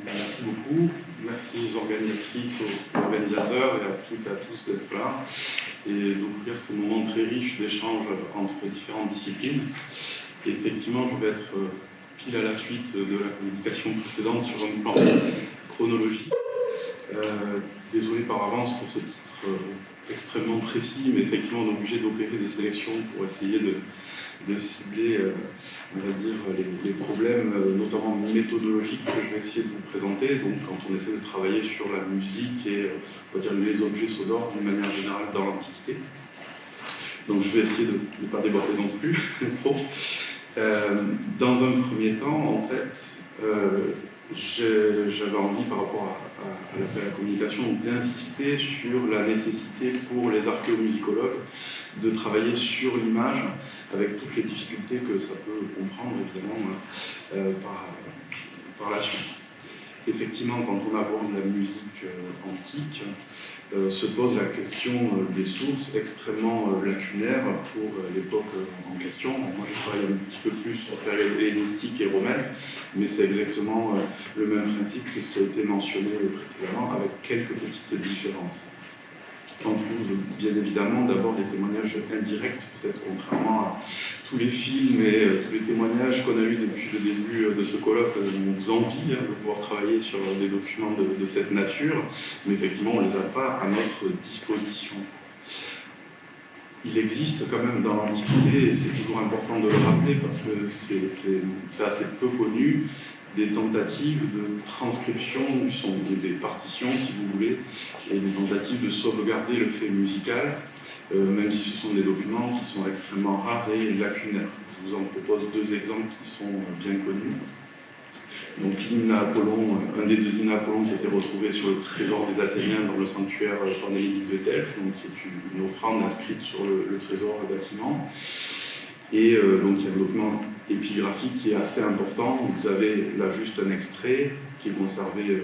Merci beaucoup. Merci aux organisatrices, aux organisateurs et à toutes et à tous d'être là et d'offrir ce moment très riche d'échange entre différentes disciplines. Effectivement, je vais être pile à la suite de la communication précédente sur un plan chronologique. Désolé par avance pour ce titre extrêmement précis, mais effectivement, on est obligé d'opérer des sélections pour essayer de cibler, on va dire, les problèmes, notamment méthodologiques, que je vais essayer de vous présenter. Donc, quand on essaie de travailler sur la musique et, on va dire, les objets sonores d'une manière générale dans l'Antiquité. Donc, je vais essayer de ne pas déborder non plus trop. Dans un premier temps, en fait, j'avais envie, par rapport à la communication, d'insister sur la nécessité pour les archéomusicologues de travailler sur l'image, avec toutes les difficultés que ça peut comprendre, évidemment, par la suite. Effectivement, quand on aborde la musique antique, se pose la question des sources extrêmement lacunaires pour l'époque en question. Moi, je travaille un petit peu plus sur la période hellénistique et romaine, mais c'est exactement le même principe que ce qui a été mentionné précédemment, avec quelques petites différences. On trouve bien évidemment d'abord des témoignages indirects, peut-être contrairement à tous les films et tous les témoignages qu'on a eus depuis le début de ce colloque. On vous envie de pouvoir travailler sur des documents de cette nature, mais effectivement on ne les a pas à notre disposition. Il existe quand même dans l'Antiquité, et c'est toujours important de le rappeler parce que c'est assez peu connu, des tentatives de transcription du son, des partitions si vous voulez, et des tentatives de sauvegarder le fait musical, même si ce sont des documents qui sont extrêmement rares et lacunaires. Je vous en propose deux exemples qui sont bien connus. Donc l'hymne à Apollon, un des deux hymnes à Apollon qui a été retrouvé sur le trésor des Athéniens dans le sanctuaire pandélytique de Delphes, donc qui est une offrande inscrite sur le trésor bâtiment. Et donc il y a un document épigraphique qui est assez important. Vous avez là juste un extrait qui est conservé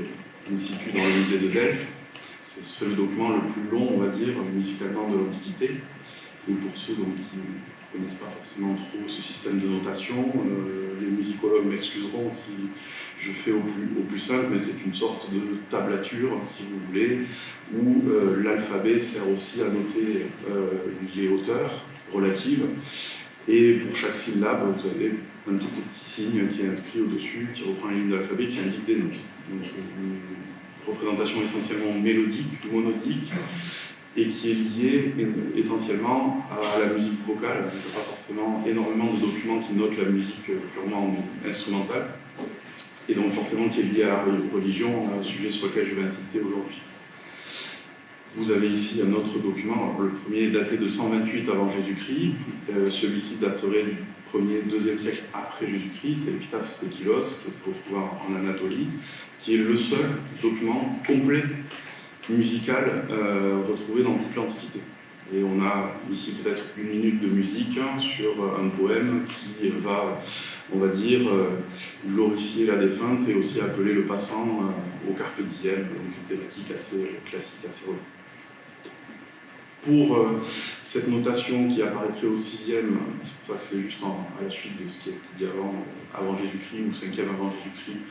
in situ dans le musée de Delphes. C'est le document le plus long, on va dire, musicalement de l'Antiquité. Et pour ceux donc, qui ne connaissent pas forcément trop ce système de notation, les musicologues m'excuseront si je fais au plus simple, mais c'est une sorte de tablature, si vous voulez, où l'alphabet sert aussi à noter les hauteurs relatives. Et pour chaque syllabe, vous avez un tout petit signe qui est inscrit au-dessus, qui reprend les lignes de l'alphabet, qui indique des notes. Donc une représentation essentiellement mélodique, monodique, et qui est liée essentiellement à la musique vocale. Il n'y a pas forcément énormément de documents qui notent la musique purement instrumentale, et donc forcément qui est liée à la religion, un sujet sur lequel je vais insister aujourd'hui. Vous avez ici un autre document, alors le premier est daté de 128 avant Jésus-Christ, celui-ci daterait du 1er, 2e siècle après Jésus-Christ, c'est l'épitaphe Sékilos, qui se retrouve en Anatolie, qui est le seul document complet musical retrouvé dans toute l'Antiquité. Et on a ici peut-être une minute de musique sur un poème qui va, on va dire, glorifier la défunte et aussi appeler le passant au carpe diem, donc une thématique assez classique, assez relevée. Pour cette notation qui apparaîtrait au 6e, c'est pour ça que c'est juste à la suite de ce qui a été dit avant Jésus-Christ ou 5e avant Jésus-Christ,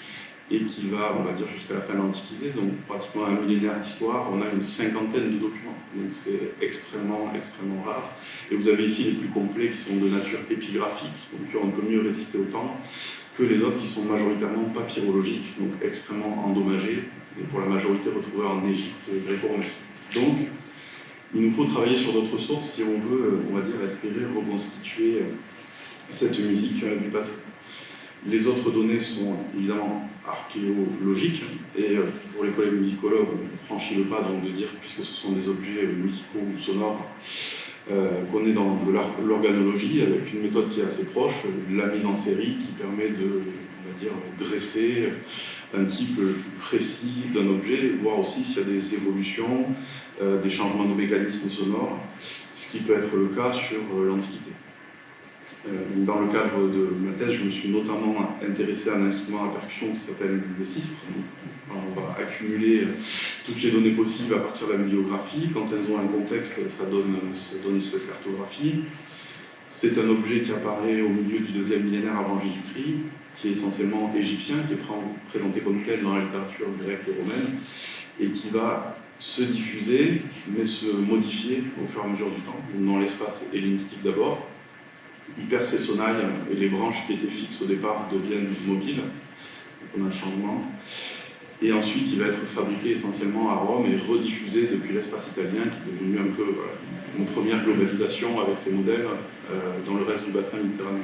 et qui va, on va dire, jusqu'à la fin de l'Antiquité, donc pratiquement un millénaire d'histoire, on a une cinquantaine de documents. Donc c'est extrêmement, extrêmement rare. Et vous avez ici les plus complets qui sont de nature épigraphique, donc on peut mieux résister au temps, que les autres qui sont majoritairement papyrologiques, donc extrêmement endommagés, et pour la majorité retrouvés en Égypte gréco-romaine. Donc, il nous faut travailler sur d'autres sources si on veut, on va dire, espérer reconstituer cette musique du passé. Les autres données sont évidemment archéologiques, et pour les collègues musicologues, on franchit le pas donc de dire, puisque ce sont des objets musicaux ou sonores, qu'on est dans de l'organologie, avec une méthode qui est assez proche, la mise en série, qui permet de, on va dire, dresser un type précis d'un objet, voir aussi s'il y a des évolutions, des changements de mécanismes sonores, ce qui peut être le cas sur l'Antiquité. Dans le cadre de ma thèse, je me suis notamment intéressé à un instrument à percussion qui s'appelle le sistre. On va accumuler toutes les données possibles à partir de la bibliographie. Quand elles ont un contexte, ça donne cette cartographie. C'est un objet qui apparaît au milieu du 2e millénaire avant Jésus-Christ, qui est essentiellement égyptien, qui est présenté comme tel dans la littérature grecque et romaine, et qui va se diffuser, mais se modifier au fur et à mesure du temps, dans l'espace hellénistique d'abord. Il perd ses sonnailles, et les branches qui étaient fixes au départ deviennent mobiles, donc on a un changement. Et ensuite, il va être fabriqué essentiellement à Rome et rediffusé depuis l'espace italien, qui est devenu un peu une première globalisation avec ses modèles dans le reste du bassin méditerranéen.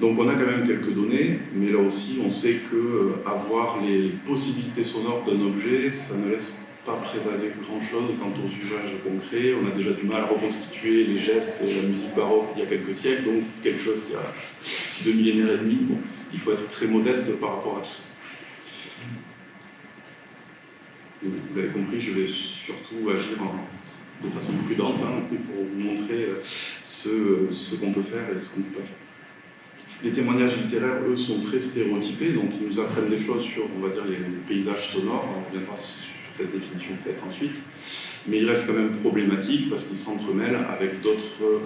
Donc on a quand même quelques données, mais là aussi on sait qu'avoir les possibilités sonores d'un objet, ça ne laisse pas présager grand-chose quant aux usages concrets. On a déjà du mal à reconstituer les gestes et la musique baroque il y a quelques siècles, donc quelque chose qui a 2 millénaires et demi. Bon, il faut être très modeste par rapport à tout ça. Vous avez compris, je vais surtout agir de façon prudente pour vous montrer ce qu'on peut faire et ce qu'on ne peut pas faire. Les témoignages littéraires, eux, sont très stéréotypés, donc ils nous apprennent des choses sur, on va dire, les paysages sonores. On reviendra sur cette définition peut-être ensuite. Mais ils restent quand même problématiques parce qu'ils s'entremêlent avec d'autres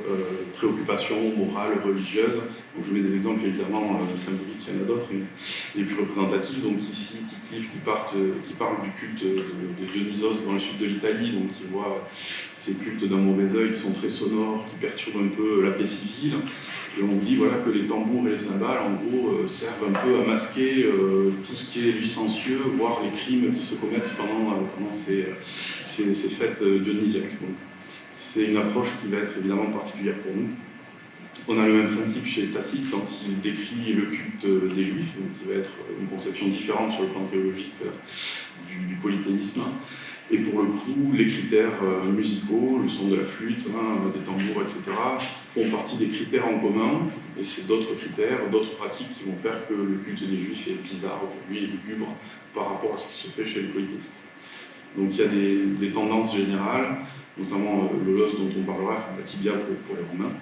préoccupations morales, religieuses. Donc je mets des exemples évidemment symboliques, il y en a d'autres, mais les plus représentatifs. Donc ici, Tite-Live qui parle du culte de Dionysos dans le sud de l'Italie, donc qui voit ces cultes d'un mauvais œil qui sont très sonores, qui perturbent un peu la paix civile. Et on dit voilà, que les tambours et les cymbales, en gros, servent un peu à masquer tout ce qui est licencieux, voire les crimes qui se commettent pendant ces fêtes dionysiaques. C'est une approche qui va être évidemment particulière pour nous. On a le même principe chez Tacite quand il décrit le culte des Juifs, donc qui va être une conception différente sur le plan théologique du polythéisme. Et pour le coup, les critères musicaux, le son de la flûte, des tambours, etc., font partie des critères en commun, et c'est d'autres critères, d'autres pratiques qui vont faire que le culte des Juifs est bizarre aujourd'hui et lugubre par rapport à ce qui se fait chez les polythéistes. Donc il y a des tendances générales, notamment le los dont on parlera, enfin, la tibia pour les Romains,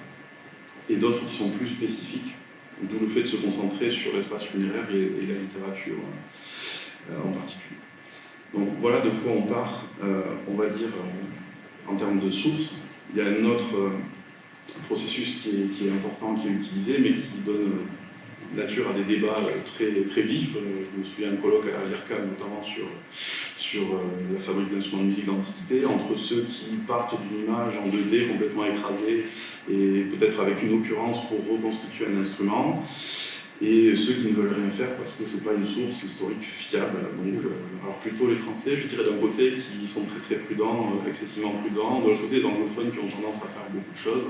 et d'autres qui sont plus spécifiques, d'où le fait de se concentrer sur l'espace funéraire et la littérature en particulier. Donc voilà de quoi on part, on va dire, en termes de sources. Il y a un autre processus qui est important, qui est utilisé, mais qui donne nature à des débats très vifs. Je me souviens d'un colloque à l'IRCAM, notamment sur la fabrique d'instruments de musique d'Antiquité, entre ceux qui partent d'une image en 2D complètement écrasée, et peut-être avec une occurrence pour reconstituer un instrument, et ceux qui ne veulent rien faire parce que ce n'est pas une source historique fiable. Donc, alors plutôt les Français, je dirais d'un côté, qui sont très prudents, excessivement prudents, de l'autre côté, les anglophones qui ont tendance à faire beaucoup de choses,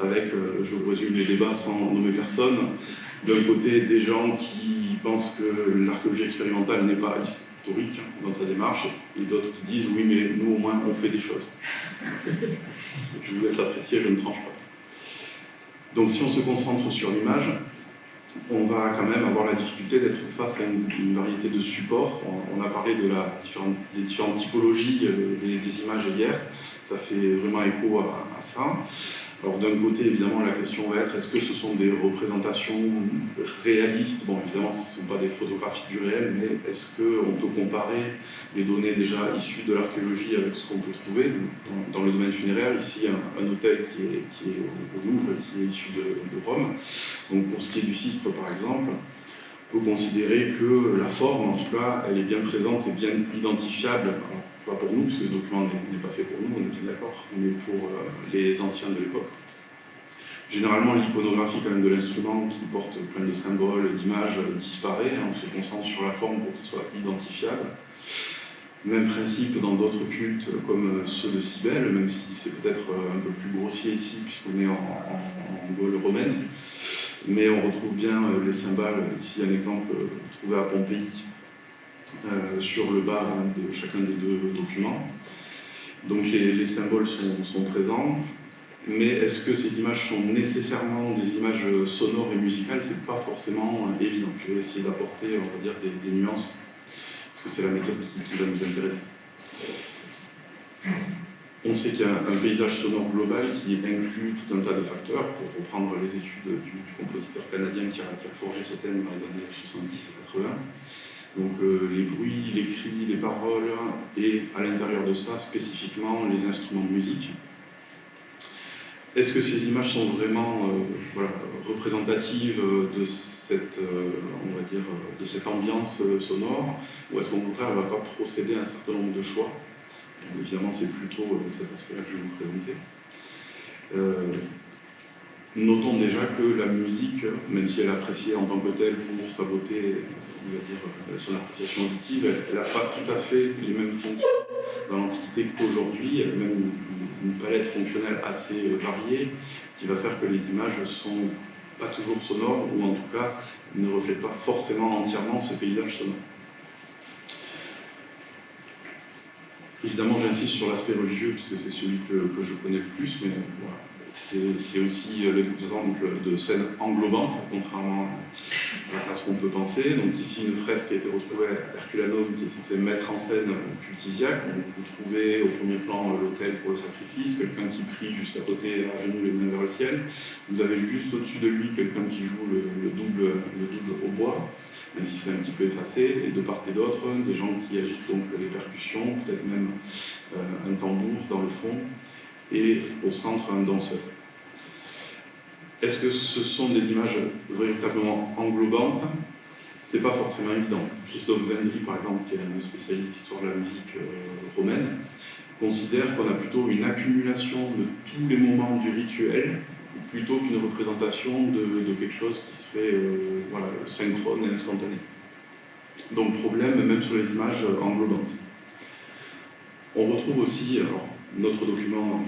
avec, je vous résume les débats sans nommer personne, d'un côté des gens qui pensent que l'archéologie expérimentale n'est pas historique dans sa démarche, et d'autres qui disent oui mais nous au moins on fait des choses. Je vous laisse apprécier, je ne tranche pas. Donc si on se concentre sur l'image, on va quand même avoir la difficulté d'être face à une variété de supports. On a parlé des différentes typologies des images hier, ça fait vraiment écho à ça. Alors d'un côté, évidemment, la question va être, est-ce que ce sont des représentations réalistes? Bon, évidemment, ce ne sont pas des photographies du réel, mais est-ce qu'on peut comparer les données déjà issues de l'archéologie avec ce qu'on peut trouver dans le domaine funéraire? Ici, un hôtel qui est au Louvre, qui est issu de Rome. Donc pour ce qui est du Sistre, par exemple, on peut considérer que la forme, en tout cas, elle est bien présente et bien identifiable. Alors, pas pour nous, parce que le document n'est pas fait pour nous, on est bien d'accord, mais pour les anciens de l'époque. Généralement, l'iconographie quand même de l'instrument qui porte plein de symboles, d'images, disparaît. On se concentre sur la forme pour qu'il soit identifiable. Même principe dans d'autres cultes comme ceux de Cybèle, même si c'est peut-être un peu plus grossier ici, puisqu'on est en Gaule romaine. Mais on retrouve bien les cymbales. Ici, un exemple trouvé à Pompéi, sur le bas de chacun des deux documents. Donc les symboles sont présents, mais est-ce que ces images sont nécessairement des images sonores et musicales? C'est pas forcément évident. Je vais essayer d'apporter, on va dire, des nuances, parce que c'est la méthode qui va nous intéresser. On sait qu'il y a un paysage sonore global qui inclut tout un tas de facteurs, pour reprendre les études du compositeur canadien qui a forgé ce thème dans les années 70 et 80. Donc les bruits, les cris, les paroles, et à l'intérieur de ça, spécifiquement, les instruments de musique. est-ce que ces images sont vraiment représentatives de cette, on va dire, de cette ambiance sonore, ou est-ce qu'au contraire, elle ne va pas procéder à un certain nombre de choix? Évidemment, c'est plutôt cet aspect-là que je vais vous présenter. Notons déjà que la musique, même si elle est appréciée en tant que telle pour sa beauté, on va dire son appréciation auditive, elle n'a pas tout à fait les mêmes fonctions dans l'Antiquité qu'aujourd'hui. Elle a même une palette fonctionnelle assez variée qui va faire que les images ne sont pas toujours sonores, ou en tout cas ne reflètent pas forcément entièrement ce paysage sonore. Évidemment, j'insiste sur l'aspect religieux, puisque c'est celui que je connais le plus, mais voilà. C'est aussi l'exemple de scènes englobantes, contrairement à ce qu'on peut penser. Donc ici, une fresque qui a été retrouvée à Herculanum, qui est censée mettre en scène Cultisiaque. Donc vous trouvez au premier plan l'autel pour le sacrifice, quelqu'un qui prie juste à côté, à genoux, les mains vers le ciel. Vous avez juste au-dessus de lui quelqu'un qui joue le double au bois, même si c'est un petit peu effacé, et de part et d'autre, des gens qui agitent donc les percussions, peut-être même un tambour dans le fond, et au centre un danseur. Est-ce que ce sont des images véritablement englobantes? C'est pas forcément évident. Christophe Wendry, par exemple, qui est un spécialiste d'histoire de la musique romaine, considère qu'on a plutôt une accumulation de tous les moments du rituel, plutôt qu'une représentation de quelque chose qui serait synchrone et instantané. Donc problème même sur les images englobantes. On retrouve aussi, alors, notre document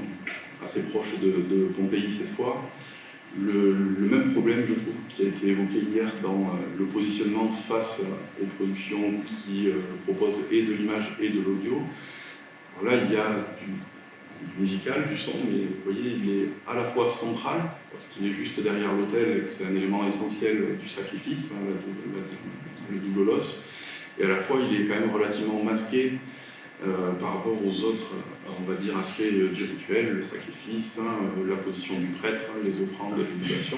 assez proche de Pompéi cette fois, le même problème, je trouve, qui a été évoqué hier dans le positionnement face aux productions qui proposent et de l'image et de l'audio. Là, il y a du musical, du son, mais vous voyez, il est à la fois central, parce qu'il est juste derrière l'autel et que c'est un élément essentiel du sacrifice, le double-os, et à la fois, il est quand même relativement masqué par rapport aux autres, on va dire, aspects du rituel, le sacrifice, la position du prêtre, les offrandes, l'ébullition.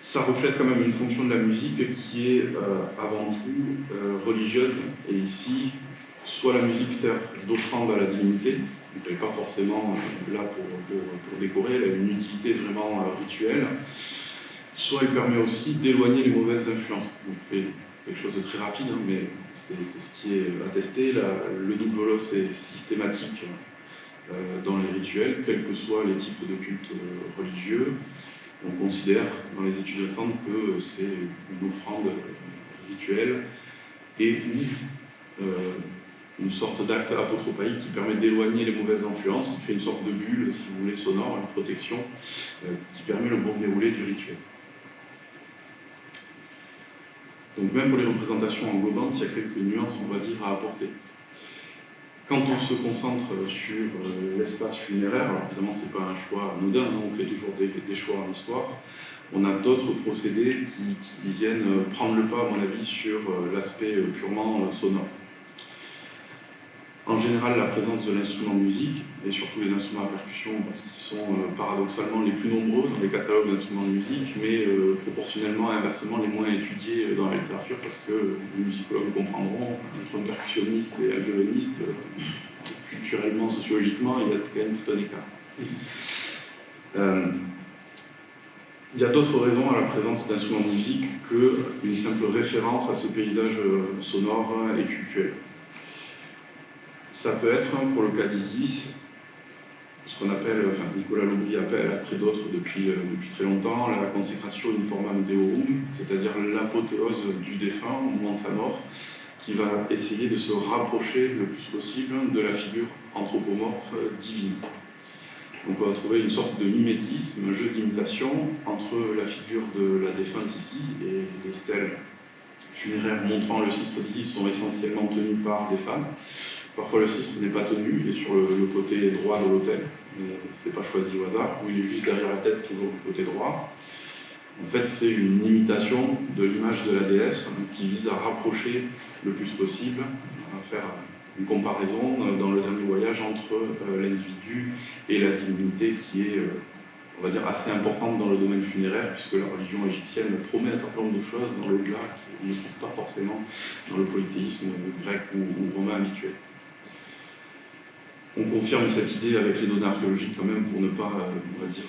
Ça reflète quand même une fonction de la musique qui est avant tout religieuse, et ici, soit la musique sert d'offrande à la divinité, donc elle n'est pas forcément là pour décorer, elle a une utilité vraiment rituelle, soit elle permet aussi d'éloigner les mauvaises influences. On fait quelque chose de très rapide, mais c'est ce qui est attesté. Le double holos est systématique dans les rituels, quels que soient les types de cultes religieux. On considère dans les études récentes que c'est une offrande rituelle et une sorte d'acte apotropaïque qui permet d'éloigner les mauvaises influences, qui fait une sorte de bulle, si vous voulez, sonore, une protection qui permet le bon déroulé du rituel. Donc même pour les représentations englobantes, il y a quelques nuances, on va dire, à apporter. Quand on se concentre sur l'espace funéraire, alors évidemment ce n'est pas un choix anodin, on fait toujours des choix en histoire, on a d'autres procédés qui viennent prendre le pas, à mon avis, sur l'aspect purement sonore. En général, la présence de l'instrument de musique, et surtout les instruments à percussion, parce qu'ils sont paradoxalement les plus nombreux dans les catalogues d'instruments de musique, mais proportionnellement, inversement, les moins étudiés dans la littérature, parce que les musicologues comprendront, entre un percussionniste et un violoniste, culturellement, sociologiquement, il y a quand même tout un écart. Il y a d'autres raisons à la présence d'instruments de musique qu'une simple référence à ce paysage sonore et culturel. Ça peut être, pour le cas d'Isis, ce qu'on appelle, enfin Nicolas Lobry appelle, après d'autres depuis très longtemps, la consécratio in formam deorum, c'est-à-dire l'apothéose du défunt au moment de sa mort, qui va essayer de se rapprocher le plus possible de la figure anthropomorphe divine. Donc on va trouver une sorte de mimétisme, un jeu d'imitation entre la figure de la défunte ici et les stèles funéraires montrant le sistre d'Isis sont essentiellement tenues par des femmes. Parfois le sistre n'est pas tenu, il est sur le côté droit de l'autel, c'est pas choisi au hasard, ou il est juste derrière la tête, toujours du côté droit. En fait, c'est une imitation de l'image de la déesse qui vise à rapprocher le plus possible, à faire une comparaison dans le dernier voyage entre l'individu et la divinité qui est, on va dire, assez importante dans le domaine funéraire, puisque la religion égyptienne promet un certain nombre de choses dans l'au-delà qu'on ne trouve pas forcément dans le polythéisme grec ou romain habituel. On confirme cette idée avec les données archéologiques quand même pour ne pas, on va dire,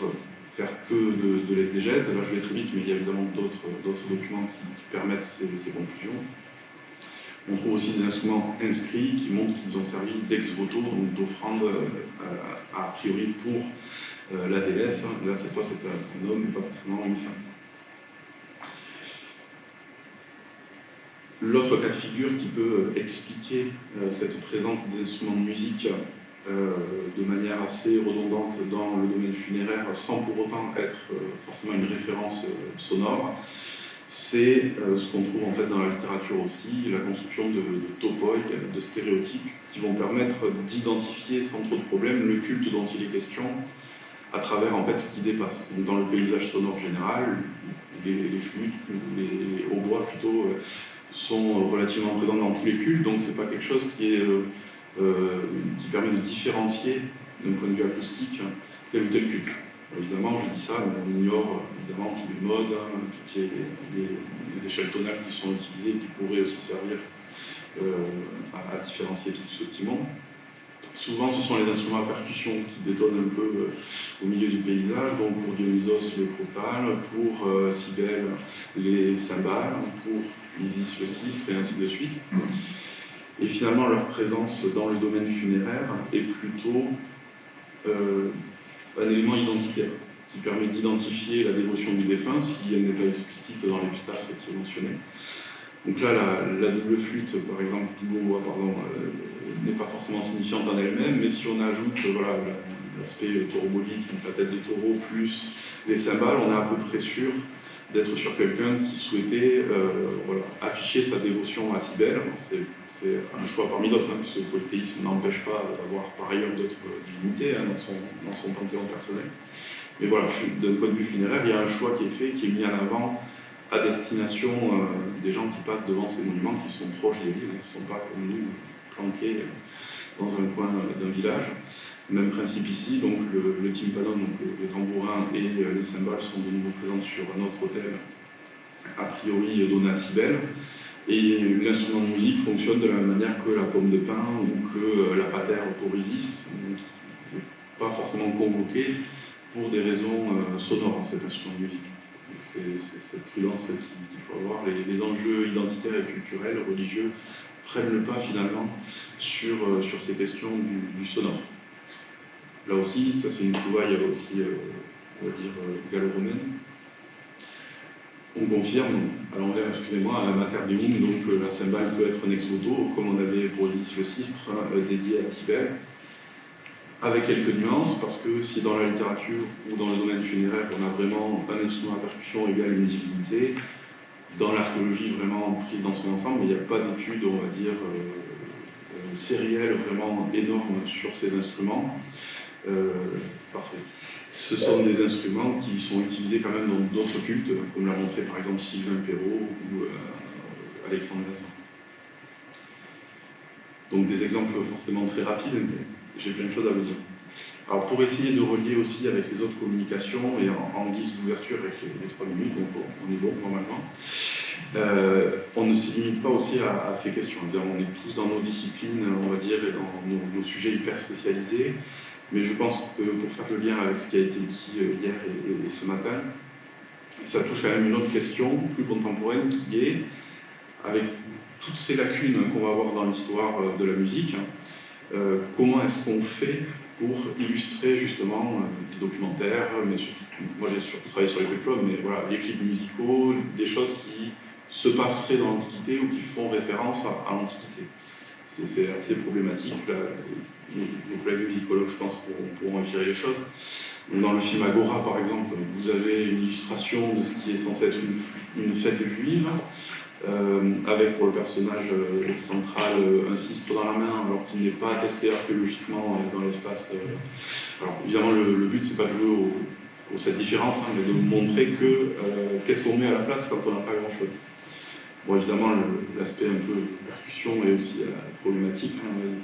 faire que de l'exégèse. Là, je vais très vite, mais il y a évidemment d'autres documents qui permettent ces conclusions. On trouve aussi des instruments inscrits qui montrent qu'ils ont servi d'ex voto, donc d'offrande a priori pour la déesse. Là, cette fois, c'est un homme, mais pas forcément une femme. L'autre cas de figure qui peut expliquer cette présence d'instruments de musique de manière assez redondante dans le domaine funéraire, sans pour autant être forcément une référence sonore, c'est ce qu'on trouve en fait dans la littérature aussi, la construction de topoi, de stéréotypes, qui vont permettre d'identifier sans trop de problèmes le culte dont il est question à travers en fait ce qui dépasse. Donc, dans le paysage sonore général, les flûtes, les hautbois plutôt, sont relativement présents dans tous les cultes, donc c'est pas quelque chose qui permet de différencier d'un point de vue acoustique tel ou tel culte. Évidemment, je dis ça, mais on ignore évidemment tous les modes, toutes les échelles tonales qui sont utilisées et qui pourraient aussi servir à différencier tout ce petit monde. Souvent, ce sont les instruments à percussion qui détonnent un peu au milieu du paysage, donc pour Dionysos le crotale, pour Cybèle les cymbales, pour Isis le sistre et ainsi de suite. Et finalement, leur présence dans le domaine funéraire est plutôt un élément identitaire qui permet d'identifier la dévotion du défunt si elle n'est pas explicite dans l'épitaphe qui est mentionnée. Donc là, la double flûte, par exemple, n'est pas forcément signifiante en elle-même, mais si on ajoute l'aspect tauromolique, donc la tête de taureau, plus les cymbales, on est à peu près sûr d'être sur quelqu'un qui souhaitait afficher sa dévotion à Cybèle. C'est un choix parmi d'autres, puisque le polythéisme n'empêche pas d'avoir par ailleurs d'autres divinités dans son panthéon personnel. Mais voilà, d'un point de vue funéraire, il y a un choix qui est fait, qui est mis en avant à destination des gens qui passent devant ces monuments, qui sont proches des villes, qui ne sont pas comme nous, planqués dans un coin d'un village. Même principe ici, donc le tympanon, donc le tambourin et les cymbales sont de nouveau présents sur un autre autel, a priori donné à Cybèle. Et l'instrument de musique fonctionne de la même manière que la pomme de pin ou que la patère pour Isis, donc pas forcément convoqué pour des raisons sonores, cet instrument de musique. C'est cette prudence qu'il faut avoir. Les enjeux identitaires et culturels, religieux, prennent le pas finalement sur ces questions du sonore. Là aussi, ça c'est une trouvaille aussi, on va dire, gallo-romaine. On confirme, à l'envers, excusez-moi, à Mater Deum, donc la cymbale peut être un ex voto, comme on avait pour Isis le sistre, dédié à Cybèle, avec quelques nuances, parce que si dans la littérature ou dans le domaine funéraire, on a vraiment un instrument à percussion égal une divinité, dans l'archéologie vraiment prise dans son ensemble, il n'y a pas d'études, on va dire, sérielles vraiment énormes sur ces instruments. Parfait. Ce sont des instruments qui sont utilisés quand même dans d'autres cultes, comme l'a montré par exemple Sylvain Perrault ou Alexandre Vincent. Donc des exemples forcément très rapides, mais j'ai plein de choses à vous dire. Alors pour essayer de relier aussi avec les autres communications et en guise d'ouverture avec les 3 minutes, donc on est bon normalement, on ne se limite pas aussi à ces questions. On est tous dans nos disciplines, on va dire, et dans nos sujets hyper spécialisés. Mais je pense que pour faire le lien avec ce qui a été dit hier et ce matin, ça touche quand même une autre question plus contemporaine qui est, avec toutes ces lacunes qu'on va avoir dans l'histoire de la musique, comment est-ce qu'on fait pour illustrer justement des documentaires, mais surtout, moi j'ai surtout travaillé sur les péplums, mais voilà, les clips musicaux, des choses qui se passeraient dans l'Antiquité ou qui font référence à l'Antiquité. C'est assez problématique. Là, les collègues musicologues, je pense, pourront éclairer les choses. Donc, dans le film Agora, par exemple, vous avez une illustration de ce qui est censé être une fête juive, avec pour le personnage central un sistre dans la main, alors qu'il n'est pas attesté archéologiquement dans l'espace. Alors évidemment, le but, c'est pas de jouer cette différence, mais de montrer que qu'est-ce qu'on met à la place quand on n'a pas grand-chose. Bon, évidemment, l'aspect un peu percussion est aussi problématique,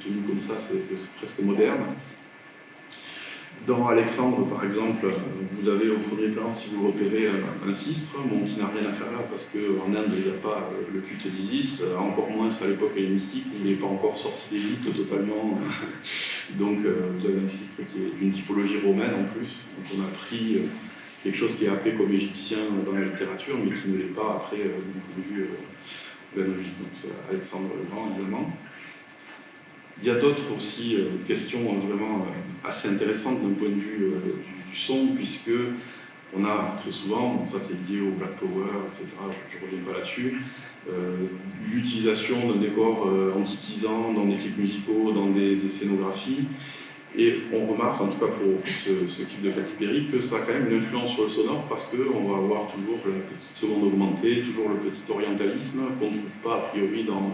tenu comme ça, c'est presque moderne. Dans Alexandre, par exemple, vous avez au premier plan, si vous repérez, un sistre, bon, qui n'a rien à faire là, parce qu'en Inde, il n'y a pas le culte d'Isis, encore moins à l'époque hellénistique, il n'est pas encore sorti d'Égypte totalement. Donc vous avez un sistre qui est d'une typologie romaine en plus. Donc on a pris quelque chose qui est appelé comme égyptien dans la littérature, mais qui ne l'est pas après du point de vue ganogique. Donc c'est Alexandre le Grand, évidemment. Il y a d'autres aussi questions vraiment assez intéressantes d'un point de vue du son, puisque on a très souvent, ça c'est lié au Black Power, etc., je ne reviens pas là-dessus, l'utilisation d'un décor antiquisant dans des clips musicaux, dans des scénographies, et on remarque, en tout cas pour ce clip de Katy Perry, que ça a quand même une influence sur le sonore, parce qu'on va avoir toujours la petite seconde augmentée, toujours le petit orientalisme qu'on ne trouve pas a priori dans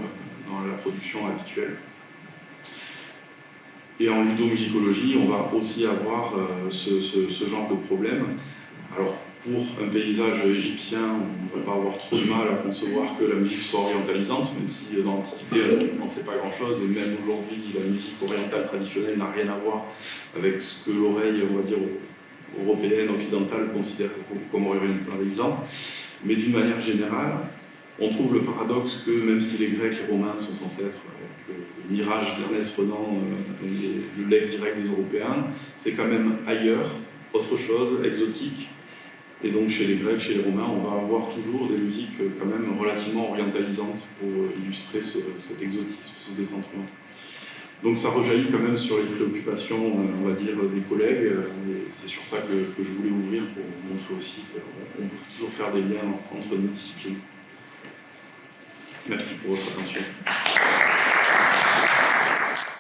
la production habituelle. Et en ludomusicologie, on va aussi avoir ce genre de problème. Alors, pour un paysage égyptien, on ne va pas avoir trop de mal à concevoir que la musique soit orientalisante, même si dans l'Antiquité, on n'en sait pas grand-chose, et même aujourd'hui, la musique orientale traditionnelle n'a rien à voir avec ce que l'oreille, on va dire, européenne, occidentale, considère comme orientalisant. Mais d'une manière générale, on trouve le paradoxe que même si les Grecs et les Romains sont censés être le mirage d'Ernest Renan, le legs direct des Européens, c'est quand même ailleurs, autre chose, exotique. Et donc chez les Grecs, chez les Romains, on va avoir toujours des musiques quand même relativement orientalisantes pour illustrer cet exotisme, ce décentrement. Donc ça rejaillit quand même sur les préoccupations, on va dire, des collègues. Et c'est sur ça que je voulais ouvrir pour montrer aussi qu'on peut toujours faire des liens entre nos disciplines. Merci pour votre attention.